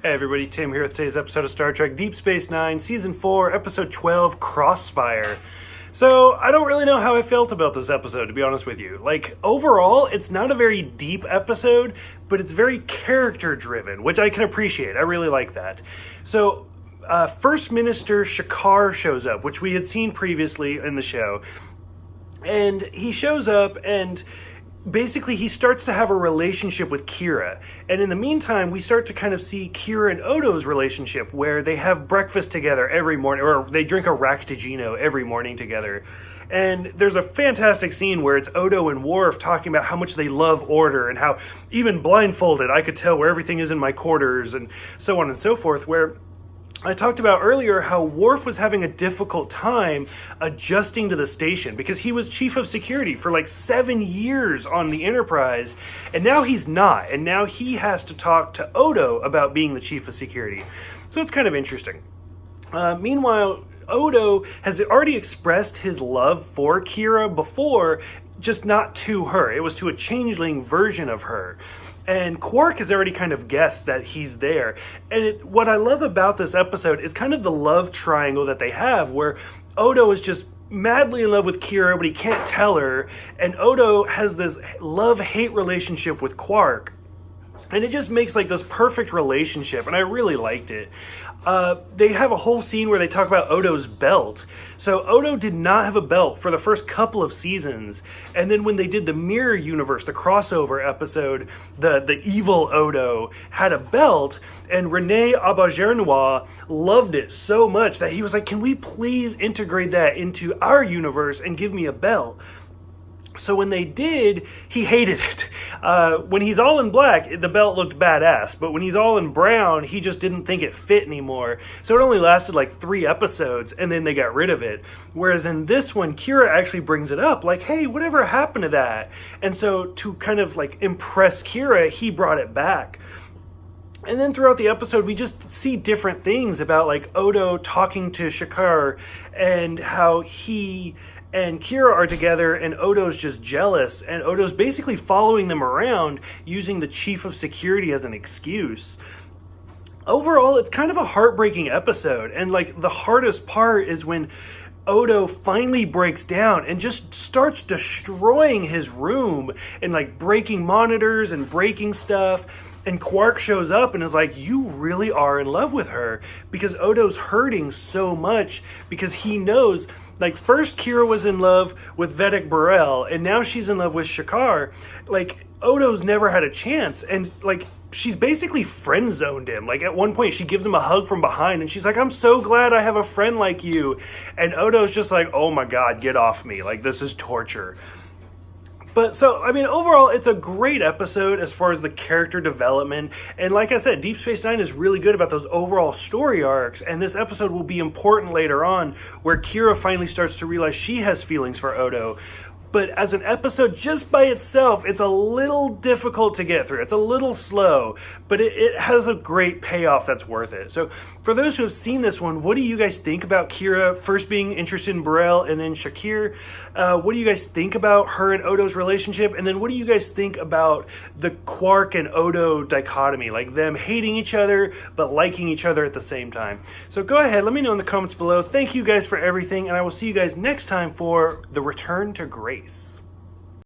Hey everybody, Tim here with today's episode of Star Trek Deep Space Nine, Season 4, Episode 12, Crossfire. So, I don't really know how I felt about this episode, to be honest with you. Like, overall, it's not a very deep episode, but it's very character-driven, which I can appreciate. I really like that. So, First Minister Shakar shows up, which we had seen previously in the show. And he shows up and basically he starts to have a relationship with Kira. And in the meantime, we start to kind of see Kira and Odo's relationship where they have breakfast together every morning, or they drink a Raktajino every morning together. And there's a fantastic scene where it's Odo and Worf talking about how much they love order and how even blindfolded I could tell where everything is in my quarters and so on and so forth, where I talked about earlier how Worf was having a difficult time adjusting to the station because he was chief of security for like 7 years on the Enterprise, and now he's not, and now he has to talk to Odo about being the chief of security. So it's kind of interesting. Meanwhile, Odo has already expressed his love for Kira before, just not to her. It was to a changeling version of her. And Quark has already kind of guessed that he's there. And what I love about this episode is kind of the love triangle that they have, where Odo is just madly in love with Kira, but he can't tell her. And Odo has this love-hate relationship with Quark. And it just makes like this perfect relationship, and I really liked it. They have a whole scene where they talk about Odo's belt. So Odo did not have a belt for the first couple of seasons, and then when they did the Mirror Universe, the crossover episode, the evil Odo had a belt, and Rene Auberjonois loved it so much that he was like, can we please integrate that into our universe and give me a belt? So when they did, he hated it. When he's all in black, the belt looked badass. But when he's all in brown, he just didn't think it fit anymore. So it only lasted like 3 episodes, and then they got rid of it. Whereas in this one, Kira actually brings it up, like, hey, whatever happened to that? And so to kind of like impress Kira, he brought it back. And then throughout the episode, we just see different things about like Odo talking to Shakar and how he and Kira are together, and Odo's just jealous, and Odo's basically following them around using the chief of security as an excuse. Overall, it's kind of a heartbreaking episode, and like the hardest part is when Odo finally breaks down and just starts destroying his room and like breaking monitors and breaking stuff. And Quark shows up and is like, you really are in love with her, because Odo's hurting so much because he knows, like, first Kira was in love with Vedic Burrell, and now she's in love with Shakar. Like, Odo's never had a chance, and, like, she's basically friend-zoned him. Like, at one point, she gives him a hug from behind, and she's like, I'm so glad I have a friend like you. And Odo's just like, oh my god, get off me. Like, this is torture. But so, I mean, overall, it's a great episode as far as the character development. And like I said, Deep Space Nine is really good about those overall story arcs. And this episode will be important later on, where Kira finally starts to realize she has feelings for Odo. But as an episode just by itself, it's a little difficult to get through. It's a little slow, but it has a great payoff that's worth it. So for those who have seen this one, what do you guys think about Kira first being interested in Burrell and then Shakir? What do you guys think about her and Odo's relationship? And then what do you guys think about the Quark and Odo dichotomy? Like them hating each other, but liking each other at the same time. So go ahead, let me know in the comments below. Thank you guys for everything, and I will see you guys next time for The Return to Grace.